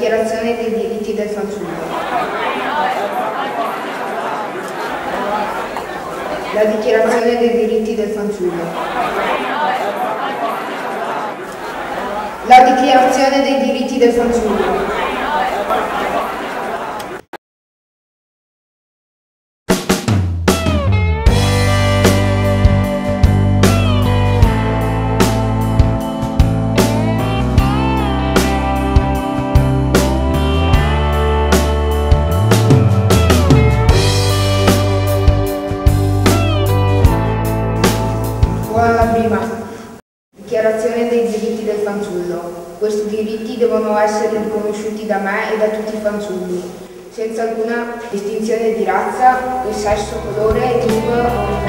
dichiarazione dei diritti del fanciullo. La dichiarazione dei diritti del fanciullo. La dichiarazione dei diritti del fanciullo. La prima, dichiarazione dei diritti del fanciullo. Questi diritti devono essere riconosciuti da me e da tutti i fanciulli, senza alcuna distinzione di razza, di sesso, colore, lingua o